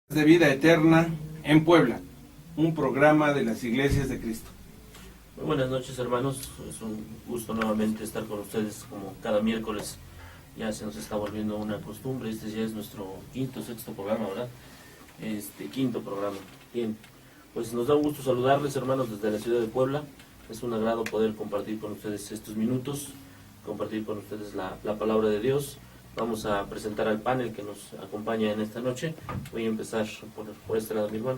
De Vida Eterna en Puebla, un programa de las Iglesias de Cristo. Muy buenas noches, hermanos. Es un gusto nuevamente estar con ustedes como cada miércoles. Ya se nos está volviendo una costumbre. Este ya es nuestro sexto programa, ¿verdad? Quinto programa. Bien, pues nos da un gusto saludarles, hermanos, desde la ciudad de Puebla. Es un agrado poder compartir con ustedes estos minutos, compartir con ustedes la palabra de Dios. Vamos a presentar al panel que nos acompaña en esta noche. Voy a empezar por este lado, mi hermano.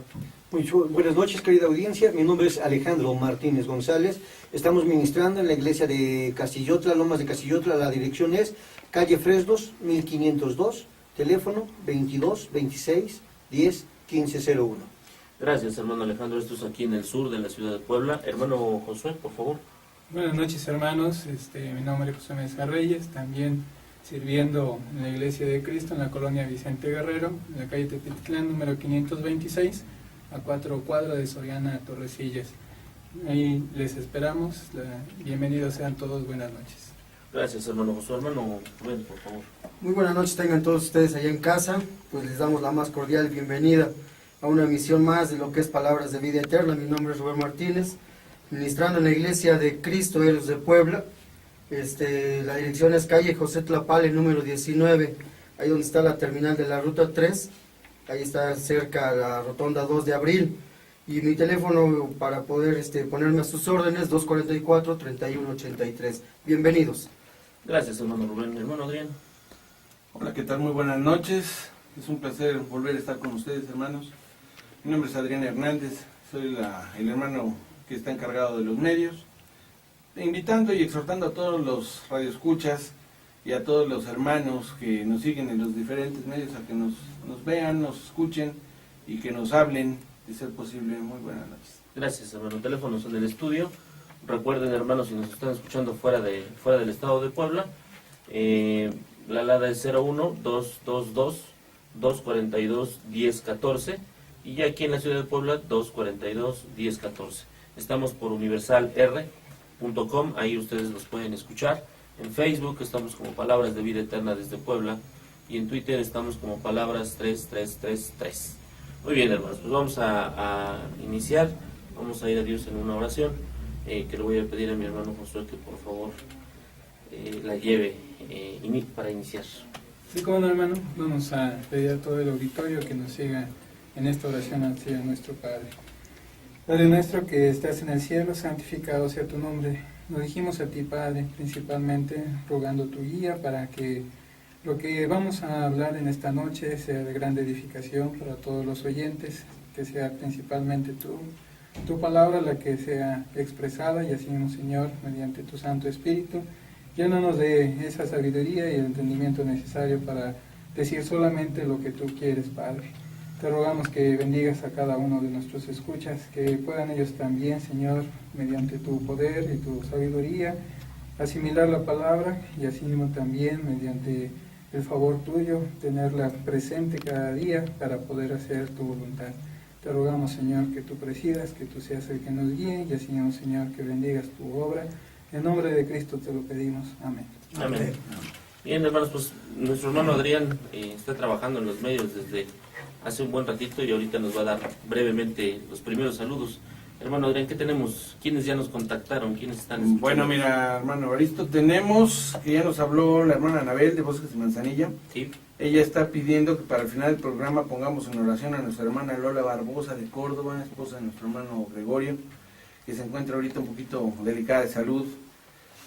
Muy buenas noches, querida audiencia. Mi nombre es Alejandro Martínez González. Estamos ministrando en la iglesia de Castillotla, Lomas de Castillotla. La dirección es calle Fresnos, 1502, teléfono 22 26 10 1501. Gracias, hermano Alejandro. Esto es aquí en el sur de la ciudad de Puebla. Hermano Josué, por favor. Buenas noches, hermanos. Mi nombre es José Mesa Reyes, también sirviendo en la Iglesia de Cristo en la colonia Vicente Guerrero, en la calle Tepetitlán, número 526, a 4 cuadras de Soriana, Torrecillas. Ahí les esperamos. Bienvenidos sean todos. Buenas noches. Gracias, hermano Josué. Hermano Rubén, por favor. Muy buenas noches tengan todos ustedes allá en casa. Pues les damos la más cordial bienvenida a una emisión más de lo que es Palabras de Vida Eterna. Mi nombre es Rubén Martínez, ministrando en la Iglesia de Cristo Héroes de Puebla. La dirección es calle José Tlapale, número 19, ahí donde está la terminal de la ruta 3, ahí está cerca la rotonda 2 de abril, y mi teléfono para poder ponerme a sus órdenes, 244-3183. Bienvenidos. Gracias, hermano Rubén. Hermano Adrián. Hola, ¿qué tal? Muy buenas noches. Es un placer volver a estar con ustedes, hermanos. Mi nombre es Adrián Hernández, soy el hermano que está encargado de los medios, invitando y exhortando a todos los radioescuchas y a todos los hermanos que nos siguen en los diferentes medios a que nos vean, nos escuchen y que nos hablen, de ser posible. Muy buenas noches. Gracias, hermano. Teléfonos en el estudio. Recuerden, hermanos, si nos están escuchando fuera del estado de Puebla, la alada es 01-222-242-1014 y ya aquí en la ciudad de Puebla 242-1014. Estamos por universalr.com, ahí ustedes nos pueden escuchar. En Facebook estamos como Palabras de Vida Eterna desde Puebla y en Twitter estamos como Palabras 3333. Muy bien, hermanos, pues vamos a iniciar. Vamos a ir a Dios en una oración que le voy a pedir a mi hermano Josué que por favor la lleve para iniciar. Sí, como no, hermano, vamos a pedir a todo el auditorio que nos siga en esta oración hacia nuestro Padre. Padre nuestro que estás en el cielo, santificado sea tu nombre. Nos dirigimos a ti, Padre, principalmente rogando tu guía para que lo que vamos a hablar en esta noche sea de gran edificación para todos los oyentes, que sea principalmente tu palabra la que sea expresada y así mismo, Señor, mediante tu Santo Espíritu, llénanos de esa sabiduría y el entendimiento necesario para decir solamente lo que tú quieres, Padre. Te rogamos que bendigas a cada uno de nuestros escuchas, que puedan ellos también, Señor, mediante tu poder y tu sabiduría, asimilar la palabra y así mismo también, mediante el favor tuyo, tenerla presente cada día para poder hacer tu voluntad. Te rogamos, Señor, que tú presidas, que tú seas el que nos guíe y así mismo, Señor, que bendigas tu obra. En nombre de Cristo te lo pedimos. Amén. Amén. Bien, hermanos, pues nuestro hermano Adrián está trabajando en los medios desde hace un buen ratito y ahorita nos va a dar brevemente los primeros saludos. Hermano Adrián, ¿qué tenemos? ¿Quiénes ya nos contactaron? ¿Quiénes están escuchando? Bueno, mira, hermano Evaristo, tenemos que ya nos habló la hermana Anabel de Bosques de Manzanilla. Sí. Ella está pidiendo que para el final del programa pongamos en oración a nuestra hermana Lola Barbosa de Córdoba, esposa de nuestro hermano Gregorio, que se encuentra ahorita un poquito delicada de salud.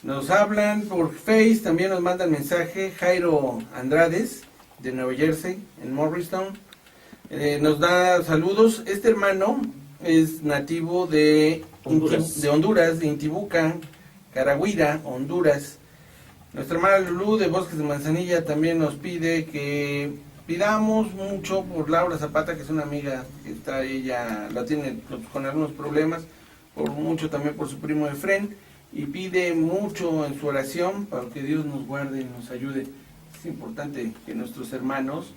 Nos hablan por Face, también nos mandan mensaje Jairo Andrades de Nueva Jersey, en Morristown. Nos da saludos. Este hermano es nativo de Honduras, de Intibuca, Caragüira, Honduras. Nuestra hermana Lulú de Bosques de Manzanilla también nos pide que pidamos mucho por Laura Zapata, que es una amiga que está, ella la tiene con algunos problemas, por mucho también por su primo Efren, y pide mucho en su oración para que Dios nos guarde y nos ayude. Es importante que nuestros hermanos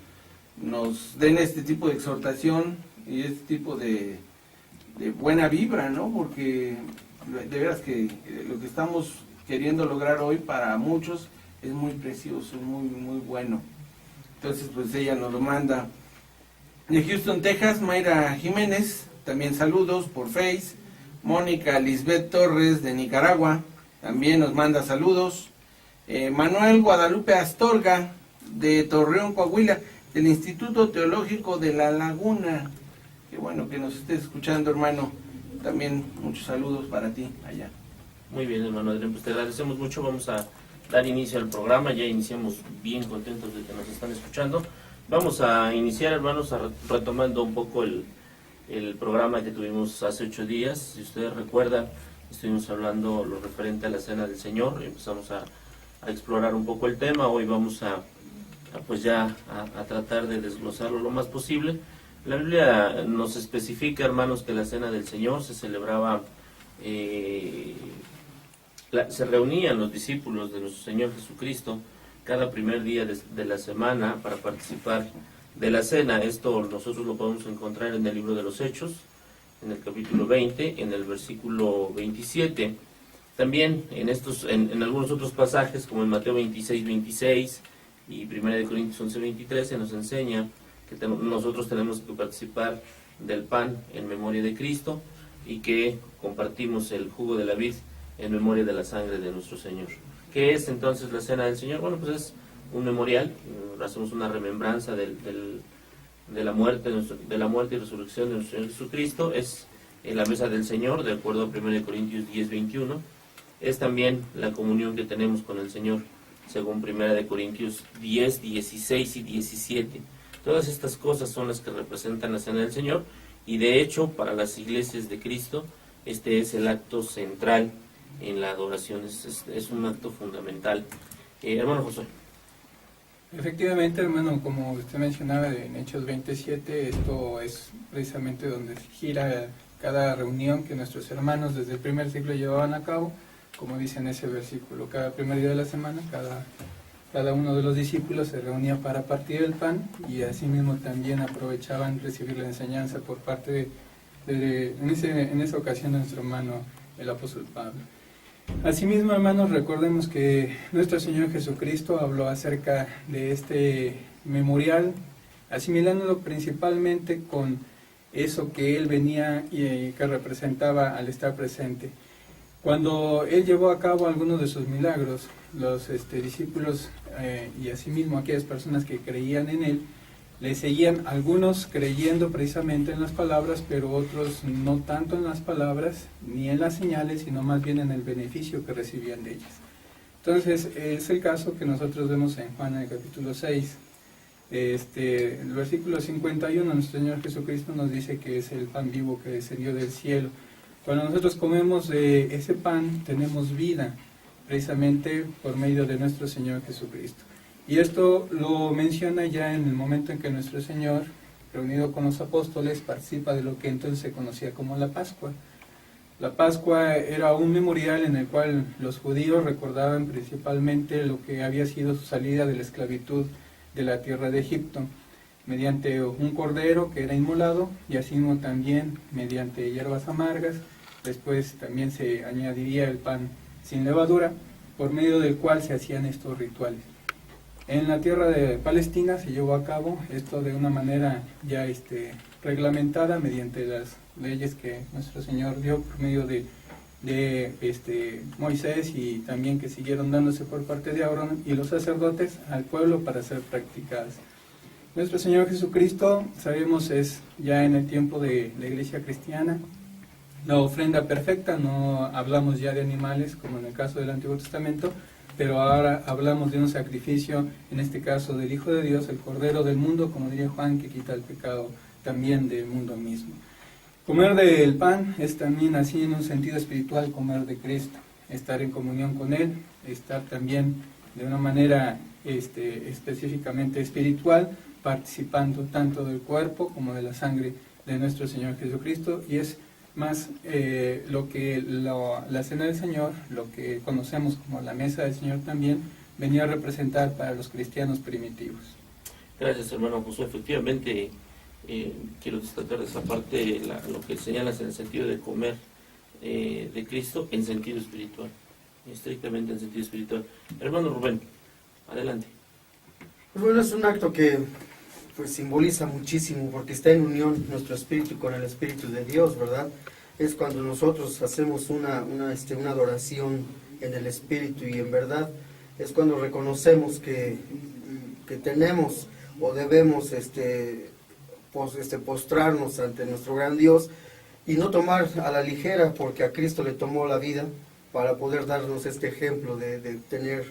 nos den este tipo de exhortación y este tipo de buena vibra, ¿no? Porque de veras que lo que estamos queriendo lograr hoy para muchos es muy precioso, muy, muy bueno. Entonces, pues ella nos lo manda. De Houston, Texas, Mayra Jiménez, también saludos por Face. Mónica Lisbeth Torres de Nicaragua, también nos manda saludos. Manuel Guadalupe Astorga de Torreón, Coahuila, del Instituto Teológico de La Laguna. Qué bueno que nos estés escuchando, hermano. También muchos saludos para ti allá. Muy bien, hermano Adrián, pues te agradecemos mucho. Vamos a dar inicio al programa. Ya iniciamos bien contentos de que nos están escuchando. Vamos a iniciar, hermanos, retomando un poco el programa que tuvimos hace 8 días. Si ustedes recuerdan, estuvimos hablando lo referente a la Cena del Señor. Empezamos a explorar un poco el tema. Hoy vamos a tratar de desglosarlo lo más posible. La Biblia nos especifica, hermanos, que la Cena del Señor se celebraba, se reunían los discípulos de nuestro Señor Jesucristo cada primer día de la semana para participar de la cena. Esto nosotros lo podemos encontrar en el libro de los Hechos, en el capítulo 20, en el versículo 27. También en algunos otros pasajes, como en Mateo 26, 26 y 1 Corintios 11, 23, se nos enseña que nosotros tenemos que participar del pan en memoria de Cristo y que compartimos el jugo de la vid en memoria de la sangre de nuestro Señor. ¿Qué es entonces la Cena del Señor? Bueno, pues es un memorial, hacemos una remembranza de la muerte y resurrección de nuestro Señor Jesucristo. Es en la mesa del Señor, de acuerdo a 1 Corintios 10, 21. Es también la comunión que tenemos con el Señor, según 1 Corintios 10, 16 y 17. Todas estas cosas son las que representan la Cena del Señor, y de hecho, para las iglesias de Cristo, este es el acto central en la adoración, es un acto fundamental. Hermano Josué. Efectivamente, hermano, como usted mencionaba en Hechos 27, esto es precisamente donde gira cada reunión que nuestros hermanos desde el primer siglo llevaban a cabo, como dice en ese versículo. Cada primer día de la semana, cada uno de los discípulos se reunía para partir el pan, y asimismo también aprovechaban recibir la enseñanza por parte en esa ocasión de nuestro hermano el apóstol Pablo. Asimismo, hermanos, recordemos que nuestro Señor Jesucristo habló acerca de este memorial, asimilándolo principalmente con eso que Él venía y que representaba al estar presente. Cuando Él llevó a cabo algunos de sus milagros, los discípulos y asimismo aquellas personas que creían en Él, le seguían, algunos creyendo precisamente en las palabras, pero otros no tanto en las palabras ni en las señales, sino más bien en el beneficio que recibían de ellas. Entonces, es el caso que nosotros vemos en Juan en el capítulo 6. El versículo 51, nuestro Señor Jesucristo nos dice que es el pan vivo que descendió del cielo. Cuando nosotros comemos de ese pan, tenemos vida, precisamente por medio de nuestro Señor Jesucristo. Y esto lo menciona ya en el momento en que nuestro Señor, reunido con los apóstoles, participa de lo que entonces se conocía como la Pascua. La Pascua era un memorial en el cual los judíos recordaban principalmente lo que había sido su salida de la esclavitud de la tierra de Egipto, mediante un cordero que era inmolado, y así también mediante hierbas amargas. Después también se añadiría el pan sin levadura, por medio del cual se hacían estos rituales. En la tierra de Palestina se llevó a cabo esto de una manera ya reglamentada mediante las leyes que nuestro Señor dio por medio de Moisés, y también que siguieron dándose por parte de Aarón y los sacerdotes al pueblo para ser practicadas. Nuestro Señor Jesucristo, sabemos, es ya en el tiempo de la iglesia cristiana la ofrenda perfecta. No hablamos ya de animales como en el caso del Antiguo Testamento, pero ahora hablamos de un sacrificio, en este caso del Hijo de Dios, el Cordero del mundo, como diría Juan, que quita el pecado también del mundo mismo. Comer del pan es también así en un sentido espiritual comer de Cristo, estar en comunión con Él, estar también de una manera específicamente espiritual, participando tanto del cuerpo como de la sangre de nuestro Señor Jesucristo, y es más lo que la Cena del Señor, lo que conocemos como la Mesa del Señor, también venía a representar para los cristianos primitivos. Gracias, hermano Josué. Efectivamente, quiero destacar de esa parte lo que señalas en el sentido de comer de Cristo en sentido espiritual, estrictamente en sentido espiritual. Hermano Rubén, adelante. Pues bueno, es un acto que pues simboliza muchísimo porque está en unión nuestro espíritu con el espíritu de Dios, ¿verdad? Es cuando nosotros hacemos una adoración en el espíritu y en verdad, es cuando reconocemos que tenemos o debemos postrarnos ante nuestro gran Dios y no tomar a la ligera, porque a Cristo le tomó la vida para poder darnos este ejemplo de tener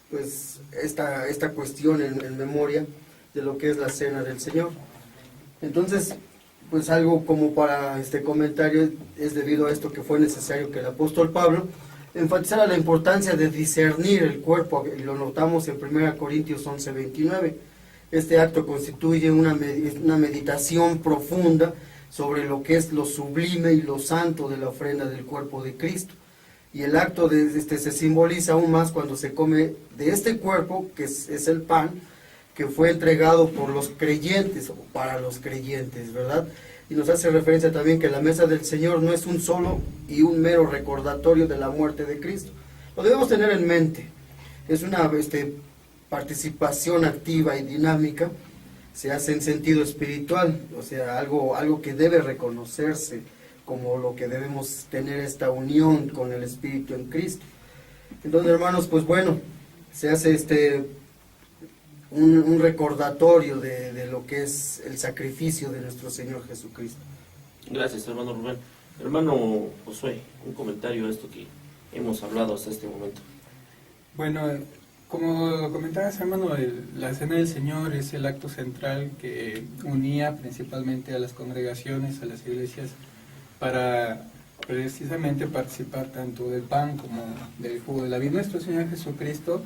pues esta cuestión en memoria de lo que es la cena del Señor. Entonces, pues algo como para este comentario es debido a esto que fue necesario que el apóstol Pablo enfatizara la importancia de discernir el cuerpo, y lo notamos en 1 Corintios 11:29. Este acto constituye una meditación profunda sobre lo que es lo sublime y lo santo de la ofrenda del cuerpo de Cristo. Y el acto se simboliza aún más cuando se come de este cuerpo, que es el pan, que fue entregado por los creyentes, o para los creyentes, ¿verdad? Y nos hace referencia también que la mesa del Señor no es un solo y un mero recordatorio de la muerte de Cristo. Lo debemos tener en mente. Es una participación activa y dinámica, se hace en sentido espiritual, o sea, algo que debe reconocerse como lo que debemos tener esta unión con el Espíritu en Cristo. Entonces, hermanos, pues bueno, se hace un recordatorio de lo que es el sacrificio de nuestro Señor Jesucristo. Gracias, hermano Rubén. Hermano Josué, un comentario a esto que hemos hablado hasta este momento. Bueno, como comentabas, hermano, la Cena del Señor es el acto central que unía principalmente a las congregaciones, a las iglesias, para precisamente participar tanto del pan como del jugo de la vid. Nuestro Señor Jesucristo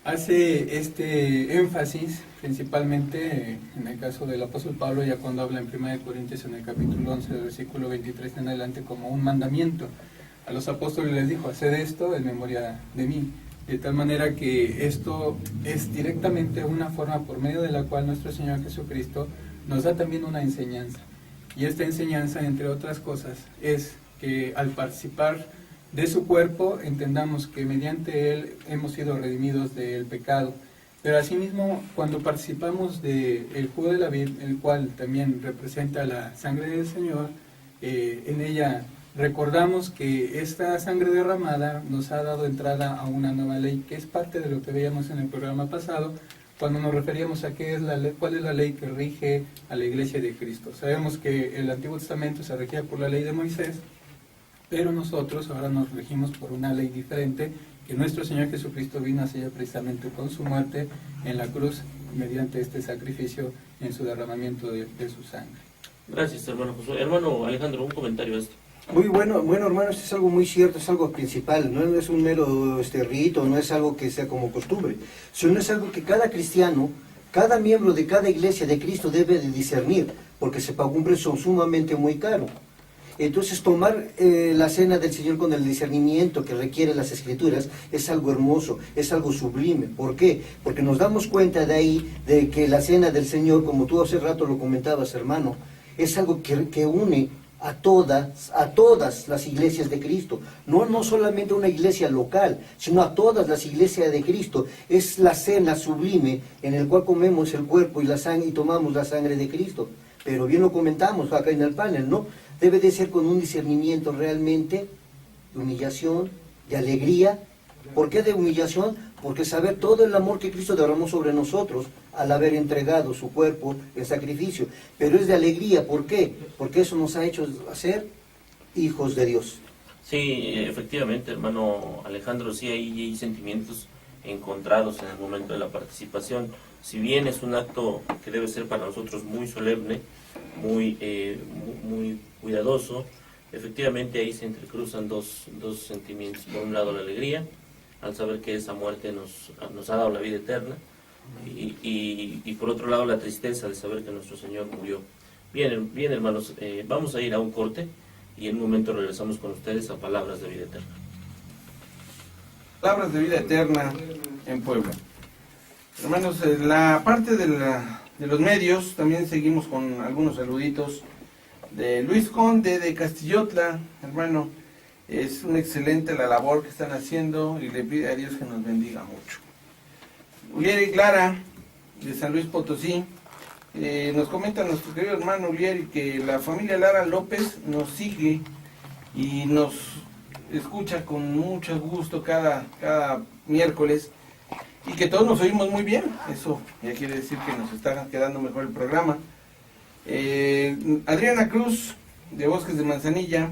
hace este énfasis principalmente en el caso del apóstol Pablo, ya cuando habla en 1 Corintios en el capítulo 11, versículo 23 en adelante, como un mandamiento. A los apóstoles les dijo: haced esto en memoria de mí. De tal manera que esto es directamente una forma por medio de la cual nuestro Señor Jesucristo nos da también una enseñanza. Y esta enseñanza, entre otras cosas, es que al participar de su cuerpo, entendamos que mediante él hemos sido redimidos del pecado. Pero asimismo, cuando participamos del jugo de la vid, el cual también representa la sangre del Señor, en ella recordamos que esta sangre derramada nos ha dado entrada a una nueva ley, que es parte de lo que veíamos en el programa pasado, cuando nos referíamos a cuál es la ley que rige a la Iglesia de Cristo. Sabemos que el Antiguo Testamento se regía por la ley de Moisés, pero nosotros ahora nos regimos por una ley diferente, que nuestro Señor Jesucristo vino a sellar precisamente con su muerte en la cruz, mediante este sacrificio en su derramamiento de su sangre. Gracias, hermano Josué. Hermano Alejandro, un comentario a esto. Muy bueno, hermano, esto es algo muy cierto, es algo principal, no es un mero rito, no es algo que sea como costumbre, sino es algo que cada cristiano, cada miembro de cada iglesia de Cristo debe de discernir, porque se pagó un precio sumamente muy caro. Entonces tomar la cena del Señor con el discernimiento que requiere las Escrituras es algo hermoso, es algo sublime. ¿Por qué? Porque nos damos cuenta de ahí de que la cena del Señor, como tú hace rato lo comentabas, hermano, es algo que une a todas las iglesias de Cristo, no solamente una iglesia local, sino a todas las iglesias de Cristo. Es la cena sublime en el cual comemos el cuerpo y la sangre y tomamos la sangre de Cristo. Pero bien lo comentamos acá en el panel, ¿no? Debe de ser con un discernimiento realmente de humillación, de alegría. ¿Por qué de humillación? Porque saber todo el amor que Cristo derramó sobre nosotros al haber entregado su cuerpo en sacrificio. Pero es de alegría, ¿por qué? Porque eso nos ha hecho ser hijos de Dios. Sí, efectivamente, hermano Alejandro, sí hay sentimientos encontrados en el momento de la participación. Si bien es un acto que debe ser para nosotros muy solemne, muy cuidadoso, efectivamente ahí se entrecruzan dos sentimientos. Por un lado la alegría, al saber que esa muerte nos ha dado la vida eterna, y por otro lado la tristeza de saber que nuestro Señor murió. Bien hermanos, vamos a ir a un corte y en un momento regresamos con ustedes a Palabras de Vida Eterna. Palabras de Vida Eterna en Puebla. Hermanos, la parte de los medios, también seguimos con algunos saluditos de Luis Conde de Castillotla. Hermano, es una excelente la labor que están haciendo y le pide a Dios que nos bendiga mucho. Uliere Clara de San Luis Potosí, Nos comenta nuestro querido hermano Ulieri que la familia Lara López nos sigue y nos escucha con mucho gusto cada miércoles y que todos nos oímos muy bien. Eso ya quiere decir que nos está quedando mejor el programa. Adriana Cruz de Bosques de Manzanilla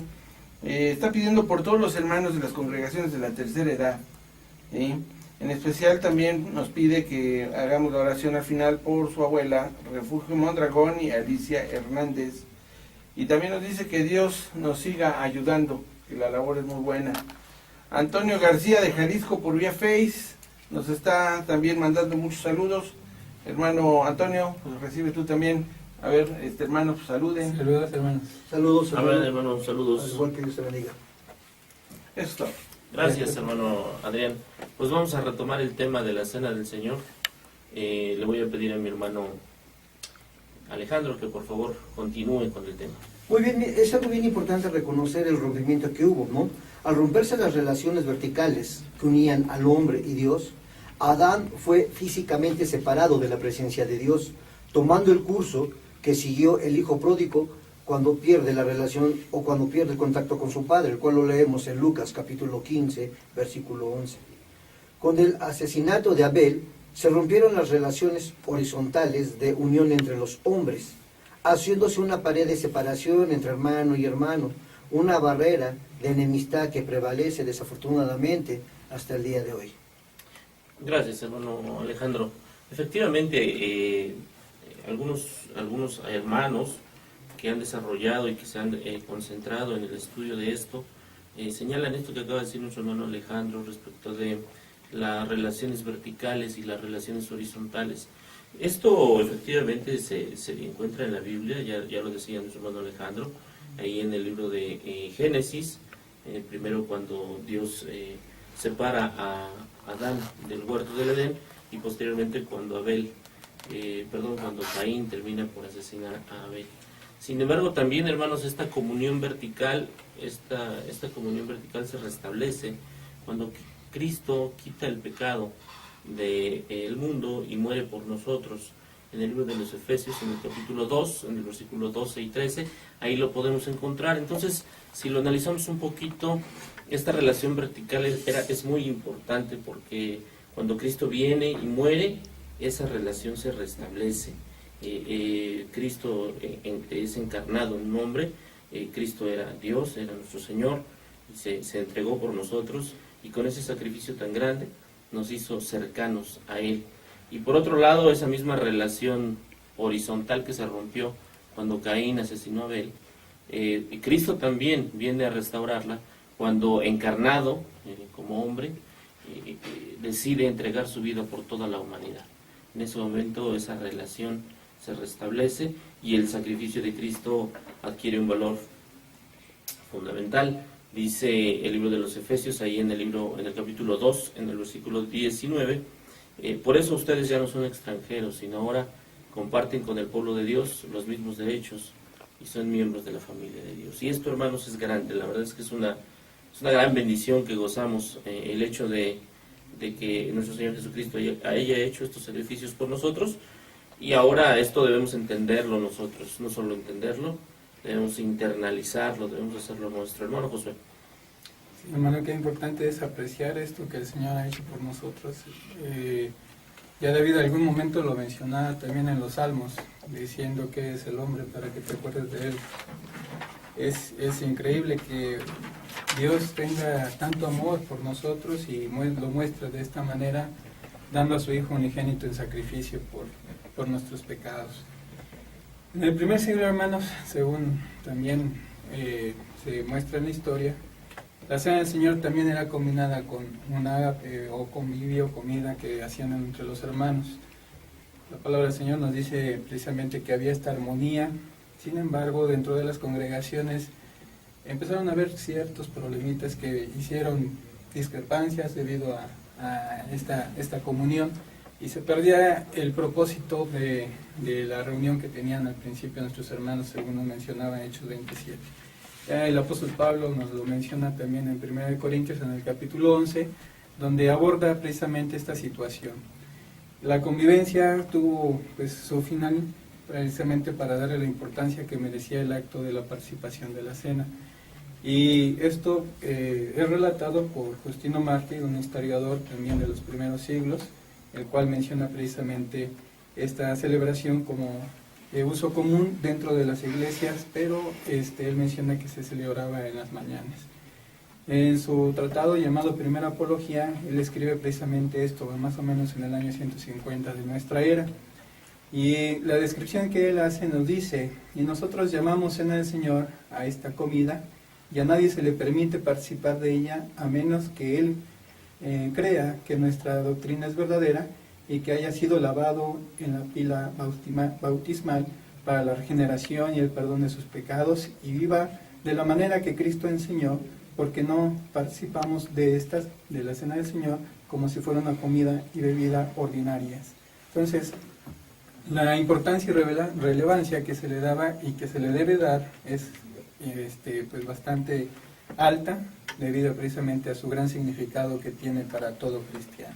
está pidiendo por todos los hermanos de las congregaciones de la tercera edad, ¿sí? En especial también nos pide que hagamos la oración al final por su abuela Refugio Mondragón y Alicia Hernández, y también nos dice que Dios nos siga ayudando, que la labor es muy buena. Antonio García de Jalisco por vía Face nos está también mandando muchos saludos. Hermano Antonio, pues recibe tú también. A ver, hermano, pues saluden. Saludos, hermanos. Saludos, A ver, hermano, saludos. Al igual que Dios te bendiga. Eso es todo. Gracias, hermano Adrián. Pues vamos a retomar el tema de la Cena del Señor. Le voy a pedir a mi hermano Alejandro que por favor continúe con el tema. Muy bien, es algo bien importante reconocer el rompimiento que hubo, ¿no? Al romperse las relaciones verticales que unían al hombre y Dios, Adán fue físicamente separado de la presencia de Dios, tomando el curso que siguió el hijo pródigo cuando pierde la relación o cuando pierde el contacto con su padre, el cual lo leemos en Lucas capítulo 15, versículo 11. Con el asesinato de Abel, se rompieron las relaciones horizontales de unión entre los hombres, haciéndose una pared de separación entre hermano y hermano, una barrera de enemistad que prevalece desafortunadamente hasta el día de hoy. Gracias, hermano Alejandro. Efectivamente, algunos hermanos que han desarrollado y que se han concentrado en el estudio de esto, señalan esto que acaba de decir nuestro hermano Alejandro respecto de las relaciones verticales y las relaciones horizontales. Esto efectivamente se encuentra en la Biblia, ya lo decía nuestro hermano Alejandro, ahí en el libro de Génesis, primero cuando Dios separa a Adán del huerto del Edén, y posteriormente cuando cuando Caín termina por asesinar a Abel. Sin embargo, también, hermanos, esta comunión vertical se restablece cuando Cristo quita el pecado del mundo y muere por nosotros. En el libro de los Efesios, en el capítulo 2, en el versículo 12 y 13, ahí lo podemos encontrar. Entonces, si lo analizamos un poquito, esta relación vertical es muy importante porque cuando Cristo viene y muere, esa relación se restablece. Cristo es encarnado en un hombre, Cristo era Dios, era nuestro Señor, y se entregó por nosotros, y con ese sacrificio tan grande nos hizo cercanos a Él. Y por otro lado, esa misma relación horizontal que se rompió cuando Caín asesinó a Abel, Cristo también viene a restaurarla cuando encarnado como hombre decide entregar su vida por toda la humanidad. En ese momento esa relación se restablece y el sacrificio de Cristo adquiere un valor fundamental. Dice el libro de los Efesios, ahí en el capítulo 2, en el versículo 19, por eso ustedes ya no son extranjeros, sino ahora comparten con el pueblo de Dios los mismos derechos y son miembros de la familia de Dios. Y esto, hermanos, es grande, la verdad es que es una gran bendición que gozamos, el hecho de que nuestro Señor Jesucristo haya hecho estos sacrificios por nosotros, y ahora esto debemos entenderlo nosotros, no solo entenderlo, debemos internalizarlo, debemos hacerlo nuestro. Hermano Josué. Sí, hermano, qué importante es apreciar esto que el Señor ha hecho por nosotros. Ya David en algún momento lo mencionaba también en los Salmos, diciendo que es el hombre para que te acuerdes de él. Es increíble que Dios tenga tanto amor por nosotros y lo muestra de esta manera, dando a su Hijo unigénito en sacrificio por nuestros pecados. En el primer siglo, hermanos, según también se muestra en la historia, la Cena del Señor también era combinada con un ágape o convivio, comida que hacían entre los hermanos. La palabra del Señor nos dice precisamente que había esta armonía. Sin embargo, dentro de las congregaciones empezaron a haber ciertos problemitas que hicieron discrepancias debido a esta comunión, y se perdía el propósito de la reunión que tenían al principio nuestros hermanos, según nos mencionaba en Hechos 27. El apóstol Pablo nos lo menciona también en 1 Corintios, en el capítulo 11, donde aborda precisamente esta situación. La convivencia tuvo pues su final precisamente para darle la importancia que merecía el acto de la participación de la cena. Y esto es relatado por Justino Mártir, un historiador también de los primeros siglos, el cual menciona precisamente esta celebración como uso común dentro de las iglesias, pero él menciona que se celebraba en las mañanas. En su tratado llamado Primera Apología, él escribe precisamente esto, más o menos en el año 150 de nuestra era. Y la descripción que él hace nos dice: y nosotros llamamos cena del Señor a esta comida, y a nadie se le permite participar de ella a menos que él crea que nuestra doctrina es verdadera y que haya sido lavado en la pila bautismal para la regeneración y el perdón de sus pecados, y viva de la manera que Cristo enseñó, porque no participamos de la cena del Señor como si fuera una comida y bebida ordinarias. Entonces, la importancia y relevancia que se le daba y que se le debe dar es pues bastante alta, debido precisamente a su gran significado que tiene para todo cristiano.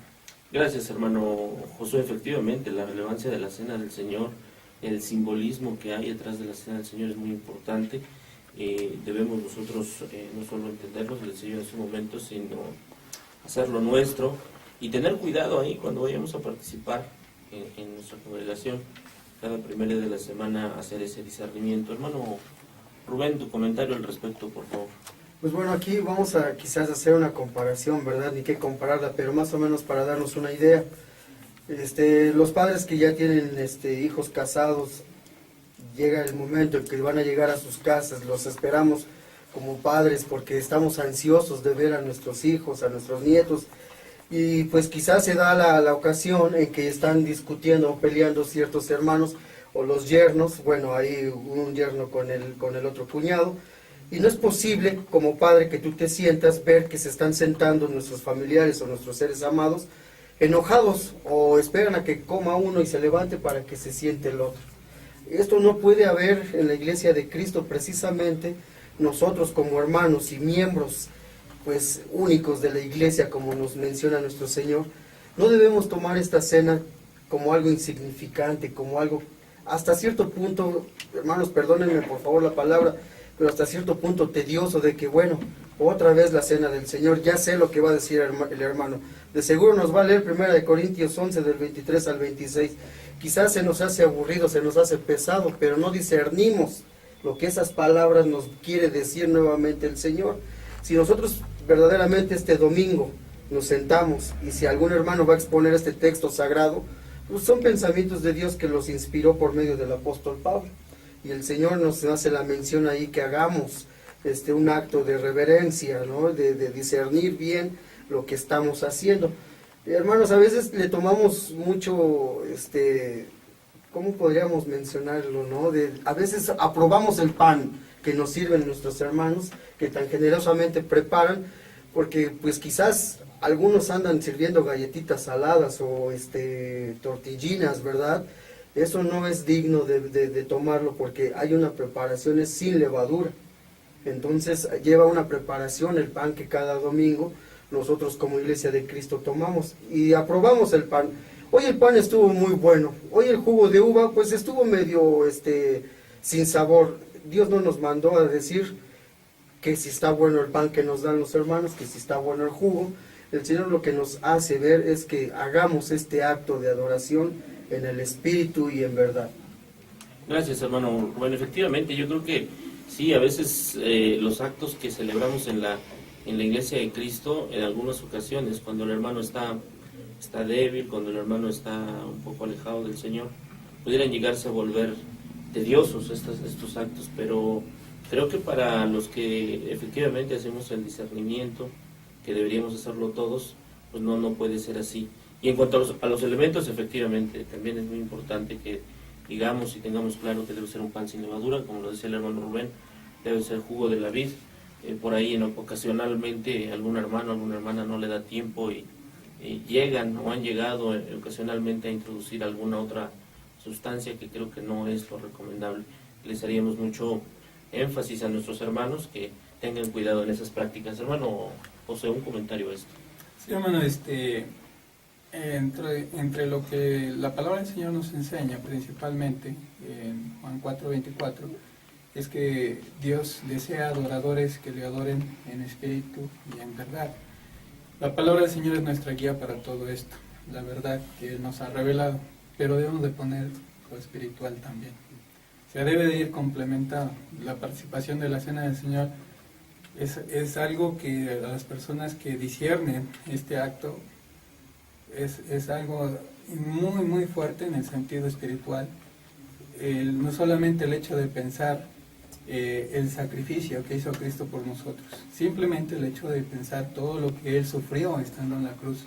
Gracias, hermano Josué. Efectivamente, la relevancia de la Cena del Señor, el simbolismo que hay detrás de la Cena del Señor es muy importante. Debemos nosotros no solo entenderlo, se le enseñó en su momento, sino hacerlo nuestro y tener cuidado ahí cuando vayamos a participar en nuestra congregación, cada primera de la semana, hacer ese discernimiento. Hermano Rubén, tu comentario al respecto, por favor. Pues bueno, aquí vamos a quizás hacer una comparación, ¿verdad? Ni qué compararla, pero más o menos para darnos una idea. Los padres que ya tienen hijos casados, llega el momento en que van a llegar a sus casas, los esperamos como padres porque estamos ansiosos de ver a nuestros hijos, a nuestros nietos, y pues quizás se da la ocasión en que están discutiendo o peleando ciertos hermanos o los yernos, bueno, hay un yerno con el otro cuñado, y no es posible como padre que tú te sientas ver que se están sentando nuestros familiares o nuestros seres amados enojados, o esperan a que coma uno y se levante para que se siente el otro. Esto no puede haber en la iglesia de Cristo. Precisamente nosotros como hermanos y miembros pues únicos de la iglesia, como nos menciona nuestro Señor, no debemos tomar esta cena como algo insignificante, como algo hasta cierto punto, hermanos, perdónenme por favor la palabra, pero hasta cierto punto tedioso, de que bueno, otra vez la cena del Señor, ya sé lo que va a decir el hermano, de seguro nos va a leer 1 Corintios 11 del 23 al 26, quizás se nos hace aburrido, se nos hace pesado, pero no discernimos lo que esas palabras nos quiere decir nuevamente el Señor. Si nosotros verdaderamente este domingo nos sentamos, y si algún hermano va a exponer este texto sagrado, pues son pensamientos de Dios que los inspiró por medio del apóstol Pablo, y el Señor nos hace la mención ahí que hagamos un acto de reverencia, ¿no? de discernir bien lo que estamos haciendo. Hermanos, a veces le tomamos mucho, ¿cómo podríamos mencionarlo, no? A veces aprobamos el pan que nos sirven nuestros hermanos, que tan generosamente preparan, porque pues quizás algunos andan sirviendo galletitas saladas o tortillinas, ¿verdad? Eso no es digno de tomarlo, porque hay una preparación, es sin levadura. Entonces lleva una preparación el pan que cada domingo nosotros como Iglesia de Cristo tomamos y aprobamos el pan. Hoy el pan estuvo muy bueno, hoy el jugo de uva pues estuvo medio sin sabor. Dios no nos mandó a decir que si está bueno el pan que nos dan los hermanos, que si está bueno el jugo. El Señor lo que nos hace ver es que hagamos este acto de adoración en el espíritu y en verdad. Gracias, hermano. Bueno, efectivamente, yo creo que sí, a veces los actos que celebramos en la Iglesia de Cristo, en algunas ocasiones, cuando el hermano está débil, cuando el hermano está un poco alejado del Señor, pudieran llegarse a volver tediosos estos actos, pero creo que para los que efectivamente hacemos el discernimiento, que deberíamos hacerlo todos, pues no puede ser así. Y en cuanto a los elementos, efectivamente, también es muy importante que digamos y tengamos claro que debe ser un pan sin levadura, como lo decía el hermano Rubén, debe ser jugo de la vid. Por ahí ocasionalmente algún hermano, alguna hermana no le da tiempo y llegan o han llegado ocasionalmente a introducir alguna otra sustancia que creo que no es lo recomendable. Les haríamos mucho énfasis a nuestros hermanos que tengan cuidado en esas prácticas. Hermano José, un comentario a esto. Sí, hermano, Entre lo que la palabra del Señor nos enseña principalmente en Juan 4:24 es que Dios desea adoradores que le adoren en espíritu y en verdad. La palabra del Señor es nuestra guía para todo esto, la verdad que Él nos ha revelado, pero debemos de poner lo espiritual también. Se debe de ir complementado. La participación de la Cena del Señor es algo que a las personas que disciernen este acto es algo muy muy fuerte en el sentido espiritual. No solamente el hecho de pensar el sacrificio que hizo Cristo por nosotros, simplemente el hecho de pensar todo lo que Él sufrió estando en la cruz,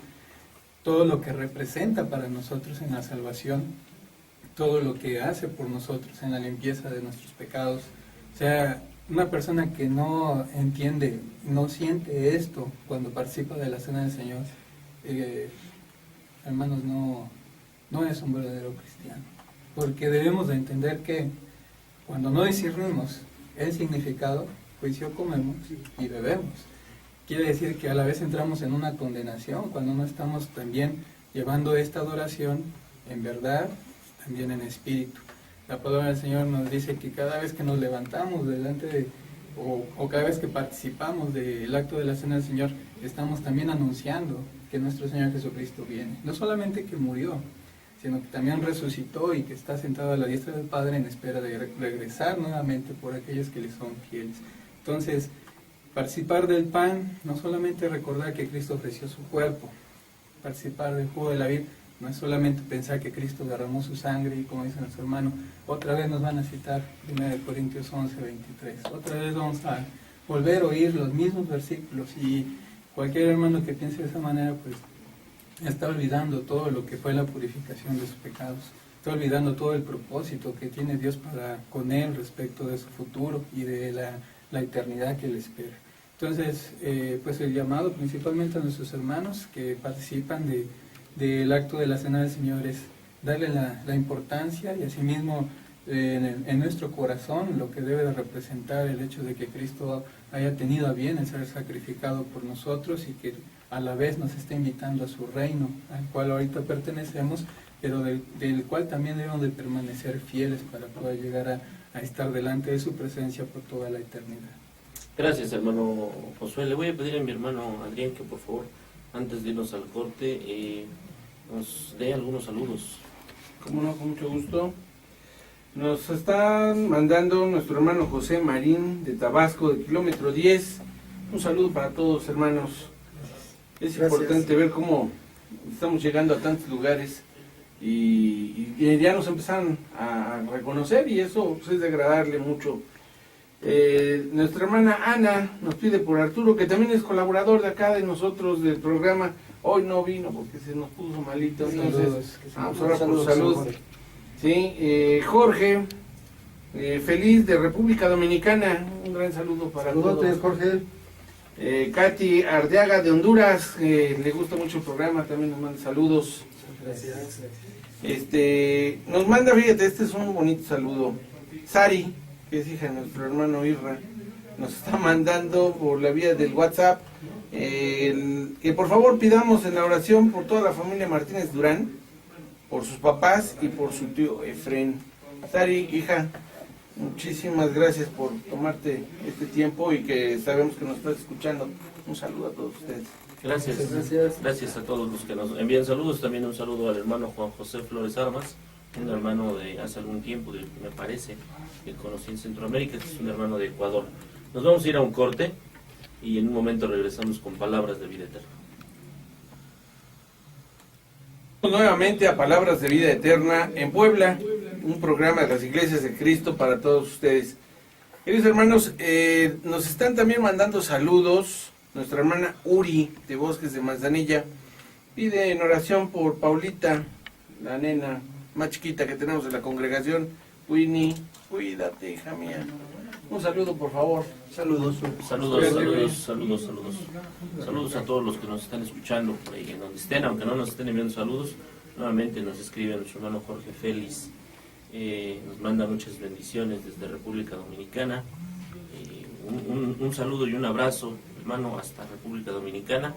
todo lo que representa para nosotros en la salvación, todo lo que hace por nosotros en la limpieza de nuestros pecados. O sea, una persona que no entiende, no siente esto cuando participa de la Cena del Señor, hermanos, no es un verdadero cristiano. Porque debemos de entender que cuando no discernimos el significado, juicio comemos y bebemos. Quiere decir que a la vez entramos en una condenación cuando no estamos también llevando esta adoración en verdad, también en espíritu. La palabra del Señor nos dice que cada vez que nos levantamos delante de, o cada vez que participamos del acto de la Cena del Señor, estamos también anunciando que nuestro Señor Jesucristo viene. No solamente que murió, sino que también resucitó y que está sentado a la diestra del Padre en espera de regresar nuevamente por aquellos que le son fieles. Entonces, participar del pan, no solamente recordar que Cristo ofreció su cuerpo, participar del jugo de la vid, no es solamente pensar que Cristo derramó su sangre y como dice nuestro hermano, otra vez nos van a citar 1 Corintios 11:23, otra vez vamos a volver a oír los mismos versículos y cualquier hermano que piense de esa manera pues está olvidando todo lo que fue la purificación de sus pecados, está olvidando todo el propósito que tiene Dios para con él respecto de su futuro y de la eternidad que le espera. Entonces, pues el llamado principalmente a nuestros hermanos que participan del acto de la Cena del Señor es darle la importancia y asimismo en nuestro corazón lo que debe de representar el hecho de que Cristo haya tenido a bien el ser sacrificado por nosotros y que a la vez nos está invitando a su reino, al cual ahorita pertenecemos, pero del cual también debemos de permanecer fieles para poder llegar a estar delante de su presencia por toda la eternidad. Gracias, hermano Josué. Le voy a pedir a mi hermano Adrián que por favor, antes de irnos al corte, nos dé algunos saludos. Como no, con mucho gusto. Nos están mandando nuestro hermano José Marín de Tabasco, de kilómetro 10. Un saludo para todos, hermanos. Es importante ver cómo estamos llegando a tantos lugares y ya nos empezaron a reconocer y eso pues, es de agradarle mucho. Nuestra hermana Ana nos pide por Arturo, que también es colaborador de acá de nosotros del programa. Hoy no vino porque se nos puso malito, entonces vamos a orar por su salud. Sí, Jorge, feliz de República Dominicana, un gran saludo para todos. Jorge. Katy Ardeaga de Honduras, le gusta mucho el programa, también nos manda saludos. Gracias. Nos manda, fíjate, este es un bonito saludo. Sari, que es hija de nuestro hermano Irra, nos está mandando por la vía del WhatsApp que por favor pidamos en la oración por toda la familia Martínez Durán, por sus papás y por su tío Efren. Sari, hija, muchísimas gracias por tomarte este tiempo y que sabemos que nos estás escuchando. Un saludo a todos ustedes. Gracias a todos los que nos envían saludos. También un saludo al hermano Juan José Flores Armas, un hermano de hace algún tiempo, me parece, que conocí en Centroamérica, que es un hermano de Ecuador. Nos vamos a ir a un corte y en un momento regresamos con palabras de vida eterna. Nuevamente a Palabras de Vida Eterna en Puebla, un programa de las Iglesias de Cristo para todos ustedes. Queridos hermanos, nos están también mandando saludos. Nuestra hermana Uri de Bosques de Manzanilla pide en oración por Paulita, la nena más chiquita que tenemos de la congregación. Winnie, cuídate, hija mía. Un saludo, por favor. Saludos a todos los que nos están escuchando por ahí, en donde estén, aunque no nos estén enviando saludos. Nuevamente nos escribe nuestro hermano Jorge Félix, nos manda muchas bendiciones desde República Dominicana. Un saludo y un abrazo, hermano, hasta República Dominicana.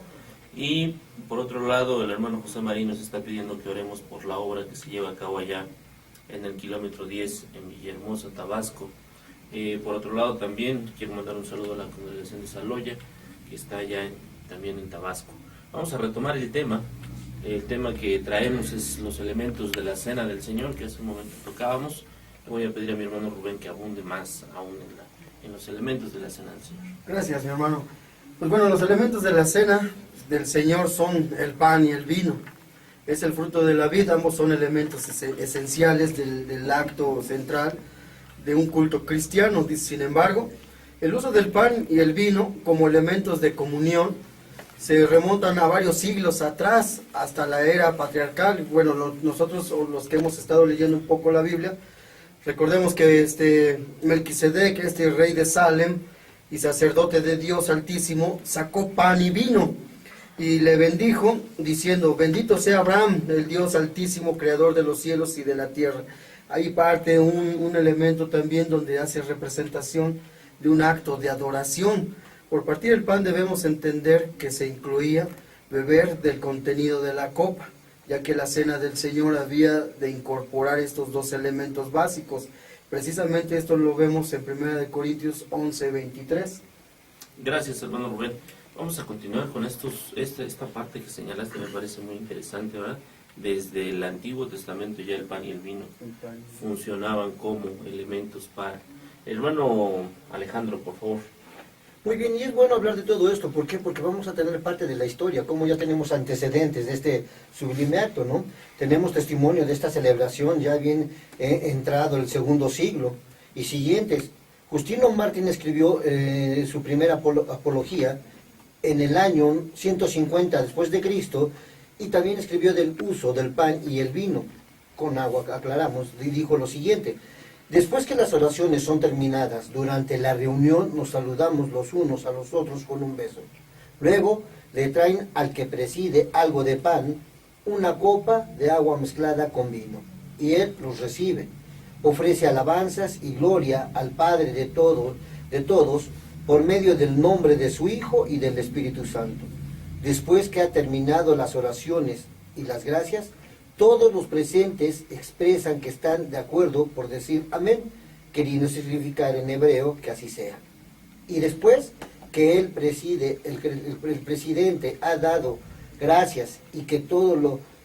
Y por otro lado, el hermano José Marín nos está pidiendo que oremos por la obra que se lleva a cabo allá en el kilómetro 10 en Villahermosa, Tabasco. Por otro lado, también quiero mandar un saludo a la congregación de Saloya, que está allá también en Tabasco. Vamos a retomar el tema. El tema que traemos es los elementos de la Cena del Señor, que hace un momento tocábamos. Le voy a pedir a mi hermano Rubén que abunde más aún en los elementos de la Cena del Señor. Gracias, mi hermano. Pues bueno, los elementos de la cena del Señor son el pan y el vino. Es el fruto de la vida, ambos son elementos esenciales del acto central de un culto cristiano. Sin embargo, el uso del pan y el vino como elementos de comunión se remontan a varios siglos atrás, hasta la era patriarcal. Bueno, nosotros, los que hemos estado leyendo un poco la Biblia, recordemos que Melquisedec, rey de Salem y sacerdote de Dios Altísimo, sacó pan y vino y le bendijo diciendo: bendito sea Abraham, el Dios Altísimo, creador de los cielos y de la tierra. Ahí parte un elemento también donde hace representación de un acto de adoración. Por partir el pan debemos entender que se incluía beber del contenido de la copa, ya que la cena del Señor había de incorporar estos dos elementos básicos. Precisamente esto lo vemos en 1 Corintios 11:23. Gracias, hermano Rubén. Vamos a continuar con esta parte que señalaste, me parece muy interesante, ¿verdad? Desde el Antiguo Testamento ya el pan y el vino funcionaban como elementos para... Hermano Alejandro, por favor. Muy bien, y es bueno hablar de todo esto. ¿Por qué? Porque vamos a tener parte de la historia, como ya tenemos antecedentes de este sublime acto, ¿no? Tenemos testimonio de esta celebración ya bien entrado el segundo siglo y siguientes. Justino Mártir escribió su primera apología en el año 150 después de Cristo, y también escribió del uso del pan y el vino con agua, aclaramos, y dijo lo siguiente: después que las oraciones son terminadas, durante la reunión nos saludamos los unos a los otros con un beso. Luego le traen al que preside algo de pan, una copa de agua mezclada con vino, y él los recibe. Ofrece alabanzas y gloria al Padre de todos, por medio del nombre de su Hijo y del Espíritu Santo. Después que ha terminado las oraciones y las gracias, todos los presentes expresan que están de acuerdo por decir amén, queriendo significar en hebreo que así sea. Y después que el presidente ha dado gracias y que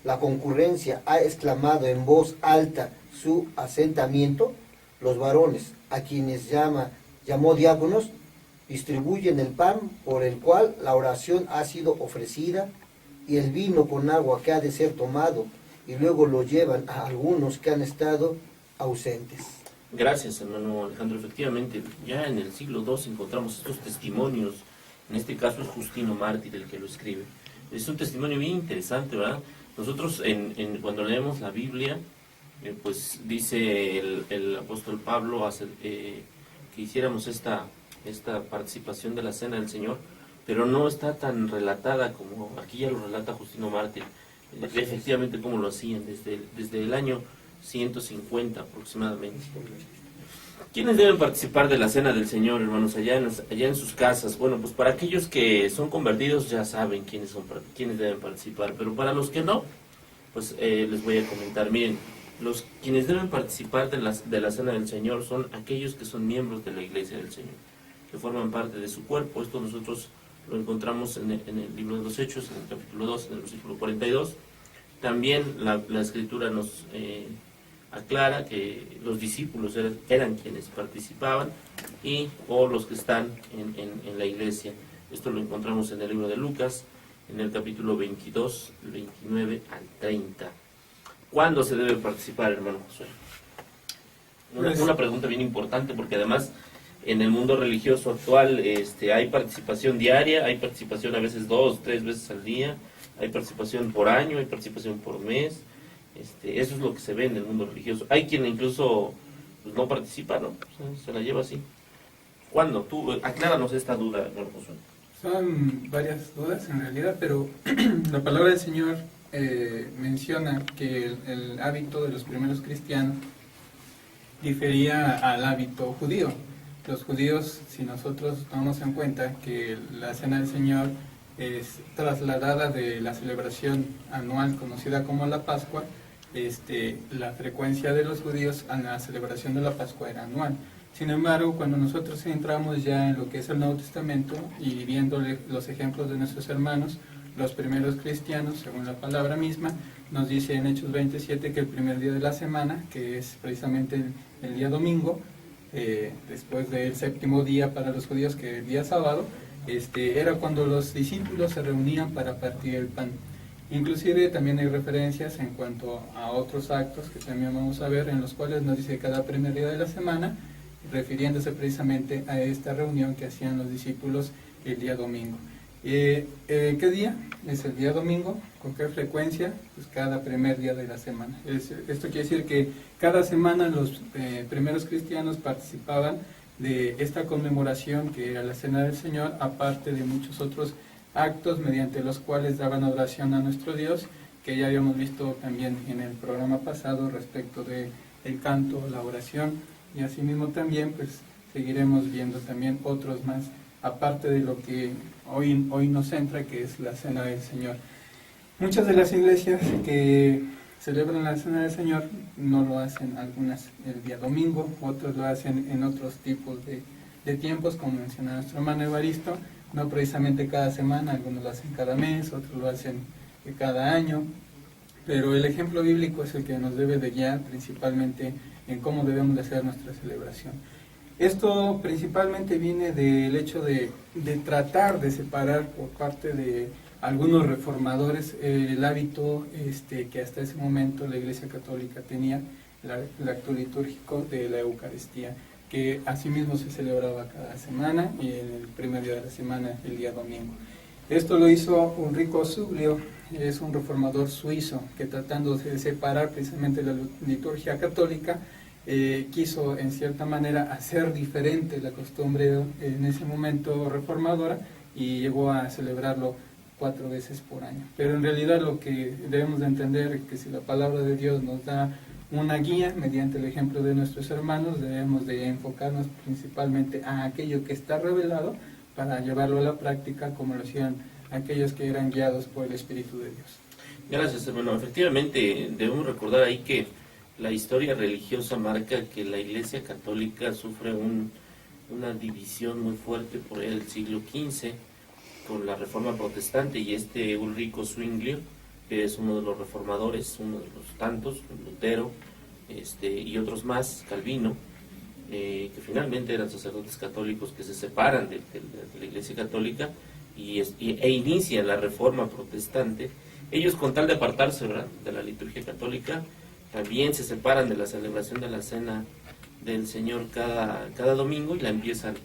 la concurrencia ha exclamado en voz alta su asentamiento, los varones, a quienes llamó diáconos, distribuyen el pan por el cual la oración ha sido ofrecida y el vino con agua que ha de ser tomado, y luego lo llevan a algunos que han estado ausentes. Gracias, hermano Alejandro. Efectivamente, ya en el siglo II encontramos estos testimonios. En este caso es Justino Mártir el que lo escribe. Es un testimonio bien interesante, ¿verdad? Nosotros cuando leemos la Biblia, pues dice el apóstol Pablo que hiciéramos esta participación de la Cena del Señor, pero no está tan relatada como aquí ya lo relata Justino Mártir. Efectivamente cómo lo hacían desde el año 150 aproximadamente. ¿Quiénes deben participar de la Cena del Señor, hermanos, allá en sus casas? Bueno, pues para aquellos que son convertidos ya saben quiénes deben participar, pero para los que no, pues les voy a comentar. Miren, quienes deben participar de la Cena del Señor son aquellos que son miembros de la Iglesia del Señor, que forman parte de su cuerpo. Esto nosotros lo encontramos en el libro de los Hechos, en el capítulo 2, en el versículo 42. También la Escritura nos aclara que los discípulos eran quienes participaban o los que están en la iglesia. Esto lo encontramos en el libro de Lucas, en el capítulo 22, 29 al 30. ¿Cuándo se debe participar, hermano Josué? Una pregunta bien importante, porque además en el mundo religioso actual hay participación diaria, hay participación a veces 2, 3 veces al día, hay participación por año, hay participación por mes. Eso es lo que se ve en el mundo religioso. Hay quien incluso pues, no participa, ¿no? O sea, se la lleva así. ¿Cuándo? Tú acláranos esta duda, hermano Josué. Son varias dudas en realidad, pero la palabra del Señor menciona que el hábito de los primeros cristianos difería al hábito judío. Los judíos, si nosotros tomamos en cuenta que la Cena del Señor es trasladada de la celebración anual conocida como la Pascua. La frecuencia de los judíos a la celebración de la Pascua era anual. Sin embargo, cuando nosotros entramos ya en lo que es el Nuevo Testamento y viendo los ejemplos de nuestros hermanos, los primeros cristianos, según la palabra misma, nos dice en Hechos 27 que el primer día de la semana, que es precisamente el día domingo, después del séptimo día para los judíos, que es el día sábado, era cuando los discípulos se reunían para partir el pan. Inclusive también hay referencias en cuanto a otros actos que también vamos a ver, en los cuales nos dice cada primer día de la semana, refiriéndose precisamente a esta reunión que hacían los discípulos el día domingo. ¿Qué día? Es el día domingo. ¿Con qué frecuencia? Pues cada primer día de la semana. Esto quiere decir que cada semana los primeros cristianos participaban de esta conmemoración que era la Cena del Señor, aparte de muchos otros actos mediante los cuales daban oración a nuestro Dios, que ya habíamos visto también en el programa pasado respecto de el canto, la oración, y asimismo también pues seguiremos viendo también otros más, aparte de lo que hoy nos centra, que es la Cena del Señor. Muchas de las iglesias que celebran la Cena del Señor no lo hacen, algunas el día domingo, otros lo hacen en otros tipos de tiempos, como menciona nuestro hermano Evaristo, no precisamente cada semana, algunos lo hacen cada mes, otros lo hacen cada año, pero el ejemplo bíblico es el que nos debe de guiar principalmente en cómo debemos de hacer nuestra celebración. Esto principalmente viene del hecho de tratar de separar por parte de algunos reformadores el hábito que hasta ese momento la Iglesia Católica tenía, el acto litúrgico de la Eucaristía, que asimismo se celebraba cada semana y en el primer día de la semana, el día domingo. Esto lo hizo Ulrico Zuglio, es un reformador suizo que, tratando de separar precisamente la liturgia católica, quiso en cierta manera hacer diferente la costumbre en ese momento reformadora y llegó a celebrarlo 4 veces por año. Pero en realidad lo que debemos de entender es que si la palabra de Dios nos da una guía mediante el ejemplo de nuestros hermanos, debemos de enfocarnos principalmente a aquello que está revelado para llevarlo a la práctica como lo hacían aquellos que eran guiados por el Espíritu de Dios. Gracias, hermano. Efectivamente, debemos recordar ahí que la historia religiosa marca que la Iglesia Católica sufre una división muy fuerte por el siglo XV con la Reforma Protestante, y Ulrico Zwinglio, que es uno de los reformadores, uno de los tantos, Lutero, y otros más, Calvino, que finalmente eran sacerdotes católicos que se separan de la Iglesia Católica e inician la Reforma Protestante. Ellos, con tal de apartarse, ¿verdad?, de la liturgia católica, también se separan de la celebración de la Cena del Señor cada domingo y la empiezan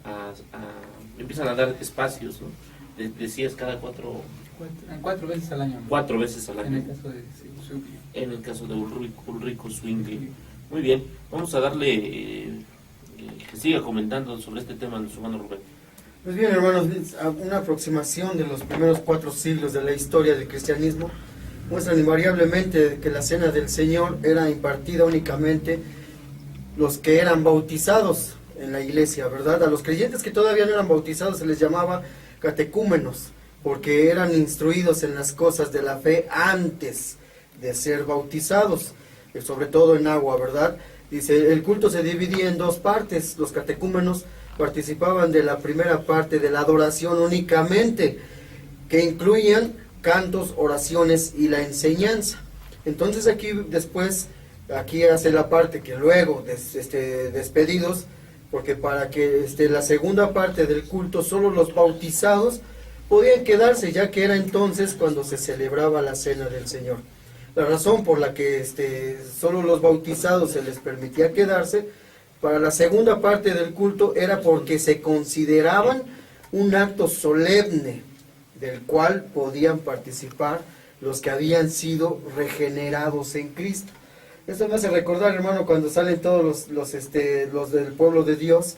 a dar espacios, ¿no? Decías cada 4 veces al año. 4 veces al año. En el caso de Zwinglio. En el caso de Ulrico Zwinglio. Muy bien, vamos a darle que siga comentando sobre este tema nuestro hermano Rubén. Pues bien, hermanos, una aproximación de los primeros 4 siglos de la historia del cristianismo muestran invariablemente que la Cena del Señor era impartida únicamente los que eran bautizados en la iglesia, ¿verdad? A los creyentes que todavía no eran bautizados se les llamaba catecúmenos, porque eran instruidos en las cosas de la fe antes de ser bautizados, sobre todo en agua, ¿verdad? Dice, el culto se dividía en 2 partes. Los catecúmenos participaban de la primera parte de la adoración únicamente, que incluían cantos, oraciones y la enseñanza. Entonces aquí hace la parte que luego, despedidos, porque para que la segunda parte del culto solo los bautizados podían quedarse, ya que era entonces cuando se celebraba la Cena del Señor. La razón por la que solo los bautizados se les permitía quedarse para la segunda parte del culto era porque se consideraban un acto solemne del cual podían participar los que habían sido regenerados en Cristo. Esto me hace recordar, hermano, cuando salen todos los del pueblo de Dios,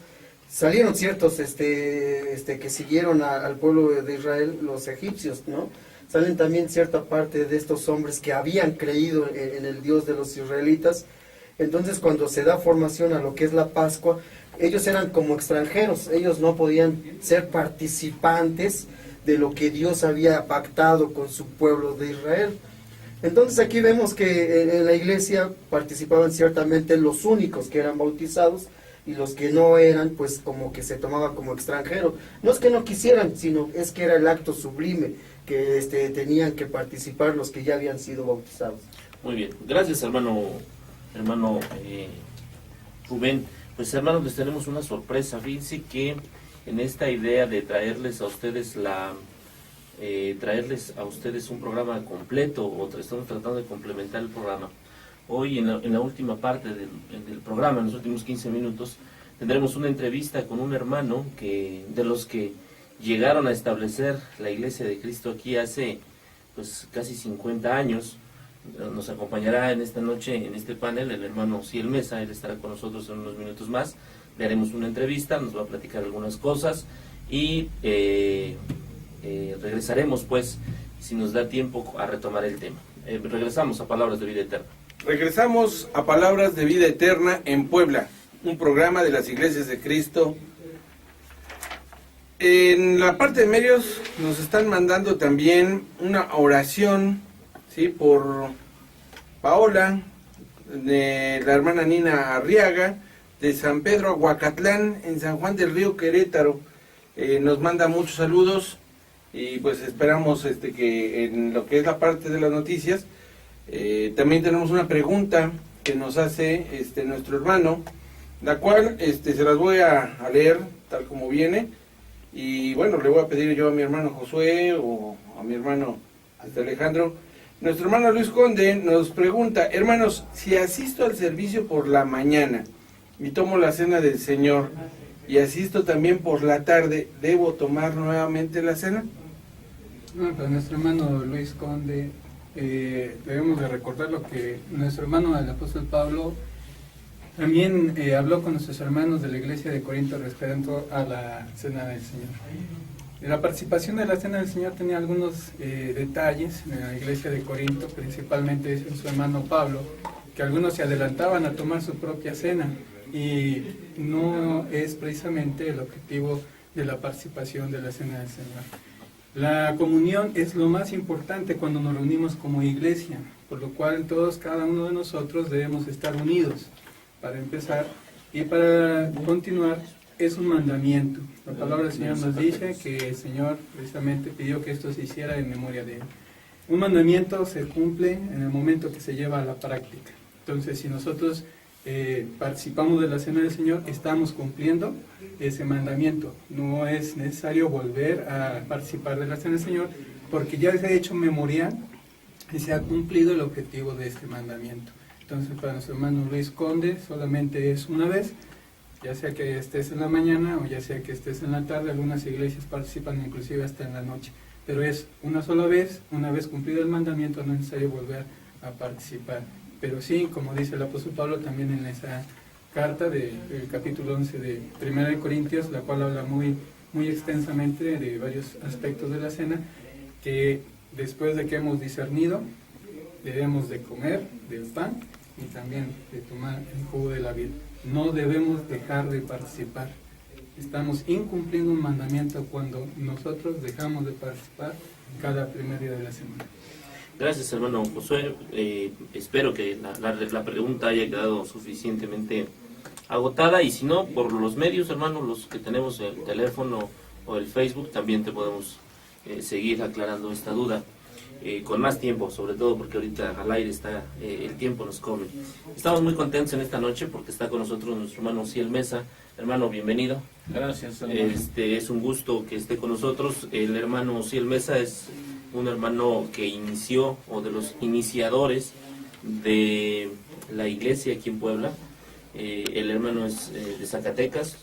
salieron ciertos que siguieron al pueblo de Israel, los egipcios, ¿no? Salen también cierta parte de estos hombres que habían creído en el Dios de los israelitas. Entonces, cuando se da formación a lo que es la Pascua, ellos eran como extranjeros, ellos no podían ser participantes de lo que Dios había pactado con su pueblo de Israel. Entonces aquí vemos que en la iglesia participaban ciertamente los únicos que eran bautizados, y los que no eran, pues como que se tomaba como extranjero. No es que no quisieran, sino es que era el acto sublime que tenían que participar los que ya habían sido bautizados. Muy bien, gracias hermano Rubén. Pues hermanos, les tenemos una sorpresa. Fíjense que en esta idea de traerles a ustedes un programa completo, o estamos tratando de complementar el programa. Hoy en la última parte del programa, en los últimos 15 minutos, tendremos una entrevista con un hermano de los que llegaron a establecer la Iglesia de Cristo aquí hace pues casi 50 años. Nos acompañará en esta noche, en este panel, el hermano Ciel Mesa. Él estará con nosotros en unos minutos más. Le haremos una entrevista, nos va a platicar algunas cosas y regresaremos, pues, si nos da tiempo, a retomar el tema. Regresamos a Palabras de Vida Eterna. Regresamos a Palabras de Vida Eterna en Puebla, un programa de las Iglesias de Cristo. En la parte de medios nos están mandando también una oración, ¿sí?, por Paola, de la hermana Nina Arriaga, de San Pedro Aguacatlán, en San Juan del Río, Querétaro. Nos manda muchos saludos y pues esperamos que en lo que es la parte de las noticias, también tenemos una pregunta que nos hace nuestro hermano, la cual se las voy a leer tal como viene. Y bueno, le voy a pedir yo a mi hermano Josué o a mi hermano Alejandro. Nuestro hermano Luis Conde nos pregunta: hermanos, si asisto al servicio por la mañana y tomo la cena del Señor y asisto también por la tarde, ¿debo tomar nuevamente la cena? No, para nuestro hermano Luis Conde, debemos de recordar lo que nuestro hermano el apóstol Pablo también habló con nuestros hermanos de la iglesia de Corinto respecto a la cena del Señor. La participación de la cena del Señor tenía algunos detalles en la iglesia de Corinto, principalmente en su hermano Pablo, que algunos se adelantaban a tomar su propia cena, y no es precisamente el objetivo de la participación de la cena del Señor. La comunión es lo más importante cuando nos reunimos como iglesia, por lo cual cada uno de nosotros debemos estar unidos, para empezar, y para continuar es un mandamiento. La palabra del Señor nos dice que el Señor precisamente pidió que esto se hiciera en memoria de Él. Un mandamiento se cumple en el momento que se lleva a la práctica. Entonces, si nosotros participamos de la cena del Señor, estamos cumpliendo ese mandamiento. No es necesario volver a participar de la cena del Señor, porque ya se ha hecho memorial y se ha cumplido el objetivo de este mandamiento. Entonces, para nuestro hermano Luis Conde, solamente es una vez, ya sea que estés en la mañana o ya sea que estés en la tarde. Algunas iglesias participan inclusive hasta en la noche, pero es una sola vez. Una vez cumplido el mandamiento, no es necesario volver a participar. Pero sí, como dice el apóstol Pablo también en esa carta del capítulo 11 de 1 Corintios, la cual habla muy extensamente de varios aspectos de la cena, que después de que hemos discernido, debemos de comer del pan y también de tomar el jugo de la vida. No debemos dejar de participar. Estamos incumpliendo un mandamiento cuando nosotros dejamos de participar cada primer día de la semana. Gracias, hermano Josué. Espero que la pregunta haya quedado suficientemente agotada, y si no, por los medios, hermano, los que tenemos el teléfono o el Facebook, también te podemos seguir aclarando esta duda con más tiempo, sobre todo porque ahorita al aire está, el tiempo nos come. Estamos muy contentos en esta noche porque está con nosotros nuestro hermano Ciel Mesa. Hermano, bienvenido. Gracias, hermano. Es un gusto que esté con nosotros. El hermano Ciel Mesa es un hermano que inició, o de los iniciadores de la iglesia aquí en Puebla. El hermano es de Zacatecas.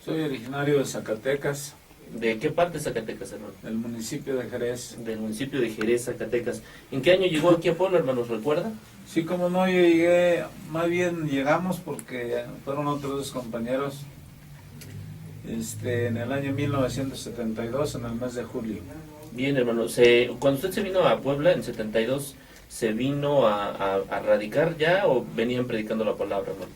Soy originario de Zacatecas. ¿De qué parte de Zacatecas, hermano? Del municipio de Jerez. Del municipio de Jerez, Zacatecas. ¿En qué año llegó aquí a Puebla, hermanos? ¿Recuerda? Sí, como no, yo llegué, más bien llegamos porque fueron otros dos compañeros en el año 1972, en el mes de julio. Bien, hermano. Cuando usted se vino a Puebla en 72, ¿se vino a radicar ya o venían predicando la palabra, hermano?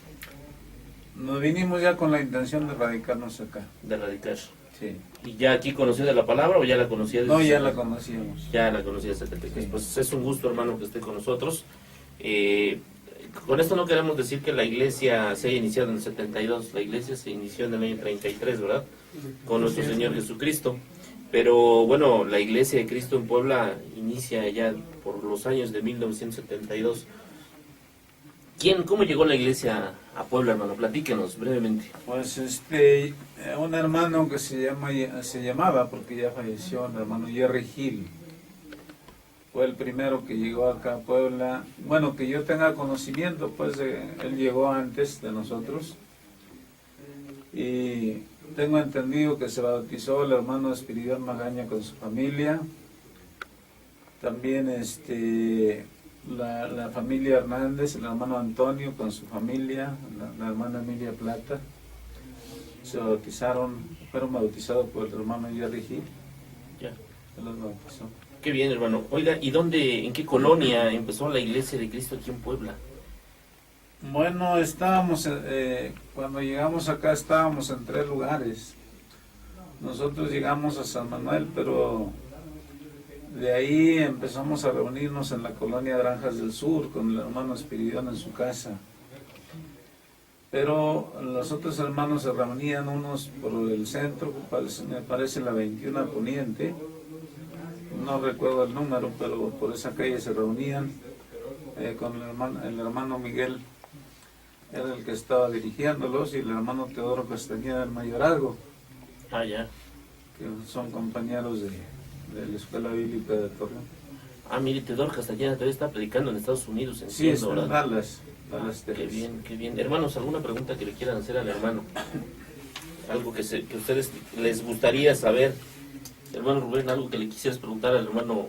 Nos vinimos ya con la intención de radicarnos acá. De radicar. Sí. ¿Y ya aquí conocía de la palabra o ya la conocía? No, ya la conocíamos. Ya la conocía desde pequeños. Sí. Pues es un gusto, hermano, que esté con nosotros. Con esto no queremos decir que la iglesia se haya iniciado en el 72, la iglesia se inició en el año 33, ¿verdad? Con nuestro Señor Jesucristo. Pero bueno, la iglesia de Cristo en puebla inicia ya por los años de 1972. ¿Cómo llegó la iglesia a Puebla, hermano? Platíquenos brevemente. Pues un hermano que se llamaba, porque ya falleció, el hermano Jerry Hill. Fue el primero que llegó acá a Puebla. Bueno, que yo tenga conocimiento, pues él llegó antes de nosotros. Y tengo entendido que se bautizó el hermano Espiridión Magaña con su familia. También la familia Hernández, el hermano Antonio con su familia, la hermana Emilia Plata. Se bautizaron, fueron bautizados por el hermano Jerry Hill. Ya. Él los bautizó. Qué bien, hermano. Oiga, ¿y en qué colonia empezó la iglesia de Cristo aquí en Puebla? Bueno, cuando llegamos acá estábamos en 3 lugares. Nosotros llegamos a San Manuel, pero de ahí empezamos a reunirnos en la colonia Granjas del Sur con el hermano Espiridión en su casa. Pero los otros hermanos se reunían unos por el centro, me parece la 21 Poniente, no recuerdo el número, pero por esa calle se reunían con el hermano Miguel, era el que estaba dirigiéndolos, y el hermano Teodoro Castañeda del mayorazgo, Ah, ya. que son compañeros de la Escuela Bíblica de Torreón. Ah, mire, Teodoro Castañeda todavía está predicando en Estados Unidos, Sí, entiendo, está en ¿verdad? Dallas, Qué Texas. bien, qué bien. Hermanos, ¿alguna pregunta que le quieran hacer al hermano? Algo que ustedes les gustaría saber. Hermano Rubén, algo que le quisieras preguntar al hermano.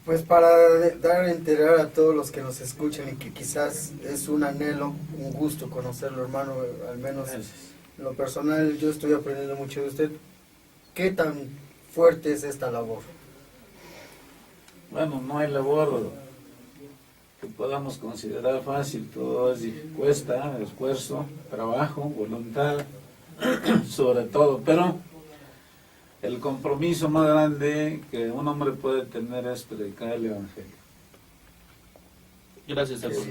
Pues para dar a enterar a todos los que nos escuchan y que quizás es un anhelo, un gusto conocerlo, hermano, al menos en lo personal yo estoy aprendiendo mucho de usted. ¿Qué tan fuerte es esta labor? Bueno, no hay labor que podamos considerar fácil, todo cuesta, esfuerzo, trabajo, voluntad, sobre todo, pero el compromiso más grande que un hombre puede tener es predicar el Evangelio. Gracias, hermano.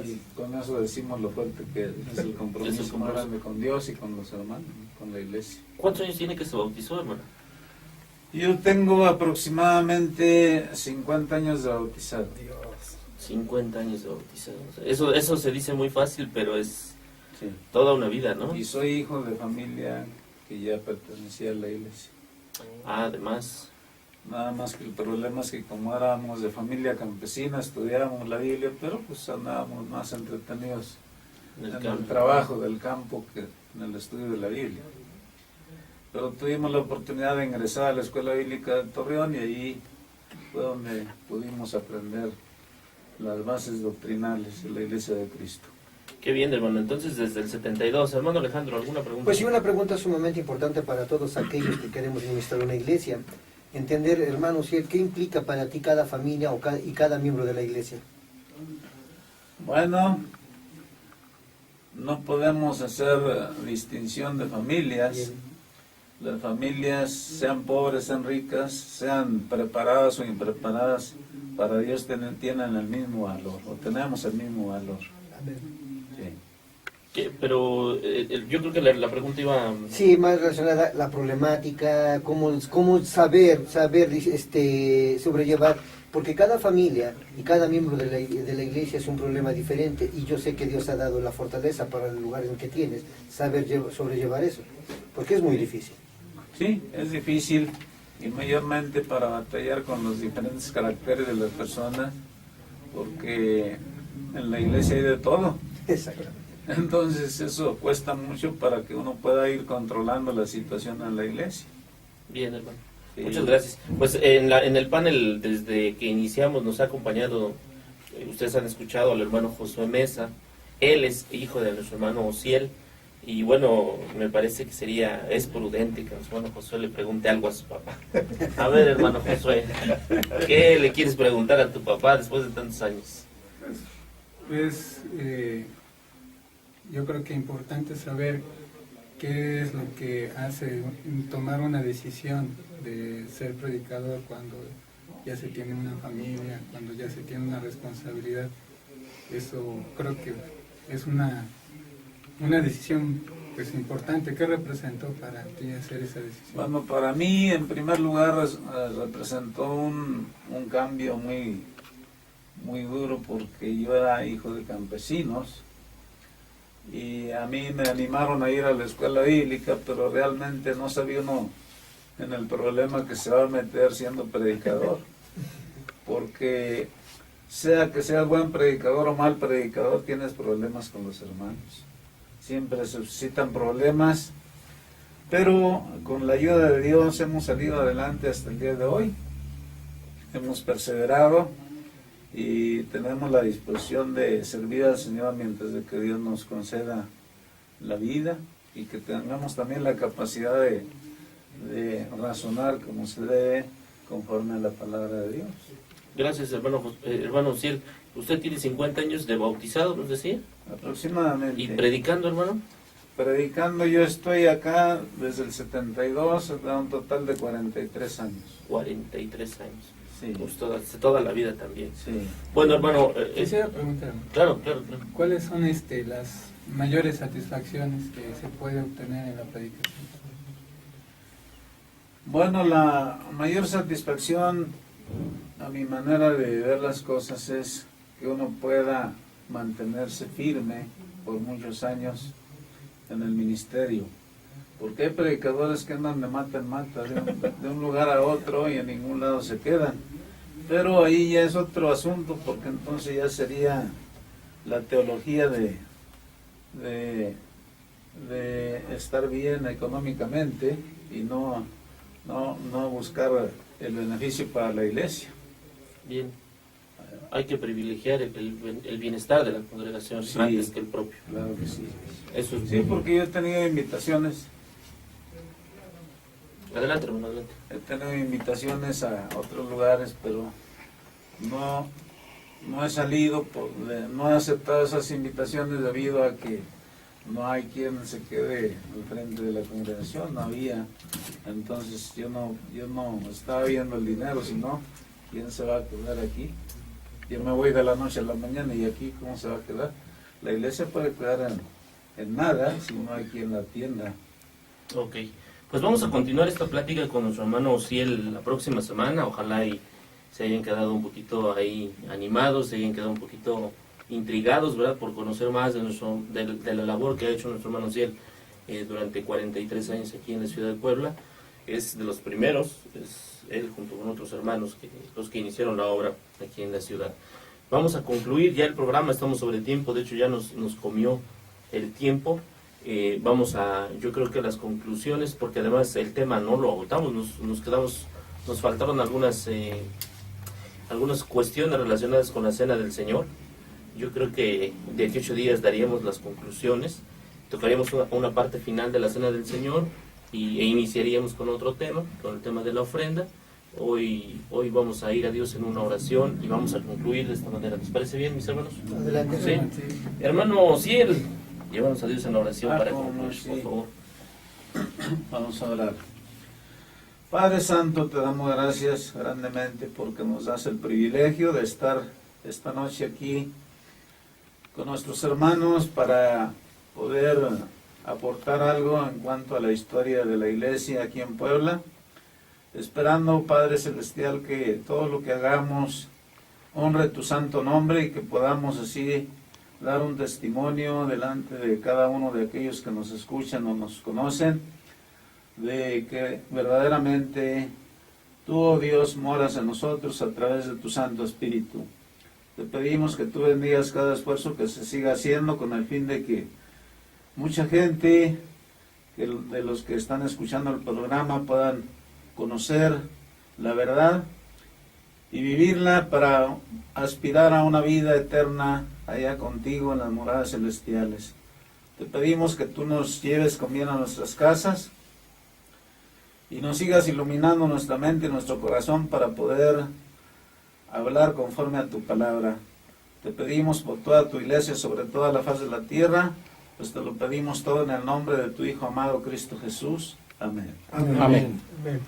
Y con eso decimos lo fuerte que es el compromiso más grande con Dios y con los hermanos, con la iglesia. ¿Cuántos años tiene que se bautizó, hermano? Yo tengo aproximadamente 50 años de bautizado. 50 años de bautizado. Eso se dice muy fácil, pero es Sí. toda una vida, ¿no? Y soy hijo de familia que ya pertenecía a la iglesia. Ah, además. Nada más que el problema es que como éramos de familia campesina, estudiábamos la Biblia, pero pues andábamos más entretenidos En el en campo. el trabajo del campo que en el estudio de la Biblia. Pero tuvimos la oportunidad de ingresar a la Escuela Bíblica de Torreón y ahí fue donde pudimos aprender las bases doctrinales de la Iglesia de Cristo. Qué bien, hermano. Entonces, desde el 72. Hermano Alejandro, ¿alguna pregunta? Pues sí, una pregunta sumamente importante para todos aquellos que queremos administrar una iglesia. Entender, hermano, ¿qué implica para ti cada familia y cada miembro de la iglesia? Bueno, no podemos hacer distinción de familias. Bien. Las familias, sean pobres, sean ricas, sean preparadas o impreparadas, para Dios tienen el mismo valor, o tenemos el mismo valor. Amén. Sí. Pero yo creo que la pregunta iba... Sí, más relacionada a la problemática, cómo saber sobrellevar, porque cada familia y cada miembro de la iglesia es un problema diferente, y yo sé que Dios ha dado la fortaleza para el lugar en que tienes, saber sobrellevar eso, porque es muy difícil. Sí, es difícil, y mayormente para batallar con los diferentes caracteres de las personas, porque en la iglesia hay de todo. Exactamente. Entonces eso cuesta mucho para que uno pueda ir controlando la situación en la iglesia. Bien, hermano. Sí. Muchas gracias. Pues en el panel, desde que iniciamos, nos ha acompañado, ustedes han escuchado al hermano Josué Mesa. Él es hijo de nuestro hermano Ociel. Y bueno, me parece que es prudente que nuestro hermano Josué le pregunte algo a su papá. A ver, hermano Josué, ¿qué le quieres preguntar a tu papá después de tantos años? Pues yo creo que es importante saber ¿qué es lo que hace tomar una decisión de ser predicador cuando ya se tiene una familia, cuando ya se tiene una responsabilidad? Eso creo que es una decisión pues importante. ¿Qué representó para ti hacer esa decisión? Bueno, para mí, en primer lugar, representó un cambio muy duro, porque yo era hijo de campesinos y a mí me animaron a ir a la escuela bíblica, pero realmente no sabía uno en el problema que se va a meter siendo predicador, porque sea que seas buen predicador o mal predicador, tienes problemas con los hermanos. Siempre se suscitan problemas, pero con la ayuda de Dios hemos salido adelante hasta el día de hoy. Hemos perseverado y tenemos la disposición de servir al Señor mientras de que Dios nos conceda la vida, y que tengamos también la capacidad de razonar como se debe, conforme a la palabra de Dios. Gracias, hermano Ciel. Usted tiene 50 años de bautizado, nos decía. Aproximadamente. ¿Y predicando, hermano? Predicando yo estoy acá desde el 72, da un total de 43 años. 43 años. Sí. Pues toda la vida también. Sí. Bueno, hermano... Quisiera preguntar, Claro. ¿cuáles son las mayores satisfacciones que se puede obtener en la predicación? Bueno, la mayor satisfacción, a mi manera de ver las cosas, es que uno pueda mantenerse firme por muchos años en el ministerio, porque hay predicadores que andan de mata en mata, de un lugar a otro, y en ningún lado se quedan. Pero ahí ya es otro asunto, porque entonces ya sería la teología de estar bien económicamente y no buscar el beneficio para la iglesia. Bien. Hay que privilegiar el bienestar de la congregación, Sí, antes que el propio. Claro que sí. Eso es Sí, porque yo he tenido invitaciones. Adelante, hermano, adelante. He tenido invitaciones a otros lugares, pero no he salido, no he aceptado esas invitaciones debido a que no hay quien se quede al frente de la congregación, no había. Entonces yo no estaba viendo el dinero, sino quién se va a quedar aquí. Yo me voy de la noche a la mañana, y aquí cómo se va a quedar. La iglesia puede quedar en nada si no hay quien la atienda. Ok. Pues vamos a continuar esta plática con nuestro hermano Ociel la próxima semana. Ojalá y se hayan quedado un poquito ahí animados, se hayan quedado un poquito intrigados, ¿verdad? Por conocer más de la labor que ha hecho nuestro hermano Ociel durante 43 años aquí en la ciudad de Puebla. Es de los primeros, es él junto con otros hermanos, los que iniciaron la obra aquí en la ciudad. Vamos a concluir ya el programa, estamos sobre tiempo, de hecho ya nos comió el tiempo. Yo creo que las conclusiones, porque además el tema no lo agotamos, nos faltaron algunas cuestiones relacionadas con la Cena del Señor. Yo creo que de aquí a 8 días daríamos las conclusiones, tocaríamos una parte final de la Cena del Señor e iniciaríamos con otro tema, con el tema de la ofrenda. Hoy vamos a ir a Dios en una oración y vamos a concluir de esta manera. ¿Les parece bien, mis hermanos? Adelante. Sí. Hermano Ciel, llévanos a Dios en la oración para concluir, sí. por favor. Vamos a orar. Padre Santo, te damos gracias grandemente porque nos das el privilegio de estar esta noche aquí con nuestros hermanos para poder aportar algo en cuanto a la historia de la iglesia aquí en Puebla, esperando, Padre Celestial, que todo lo que hagamos honre tu santo nombre y que podamos así dar un testimonio delante de cada uno de aquellos que nos escuchan o nos conocen, de que verdaderamente tú, oh Dios, moras en nosotros a través de tu Santo Espíritu. Te pedimos que tú bendigas cada esfuerzo que se siga haciendo con el fin de que mucha gente de los que están escuchando el programa puedan conocer la verdad y vivirla para aspirar a una vida eterna allá contigo en las moradas celestiales. Te pedimos que tú nos lleves con bien a nuestras casas y nos sigas iluminando nuestra mente y nuestro corazón para poder hablar conforme a tu palabra. Te pedimos por toda tu iglesia, sobre toda la faz de la tierra, Pues te lo pedimos todo en el nombre de tu Hijo amado Cristo Jesús. Amén. Amén. Amén. Amén.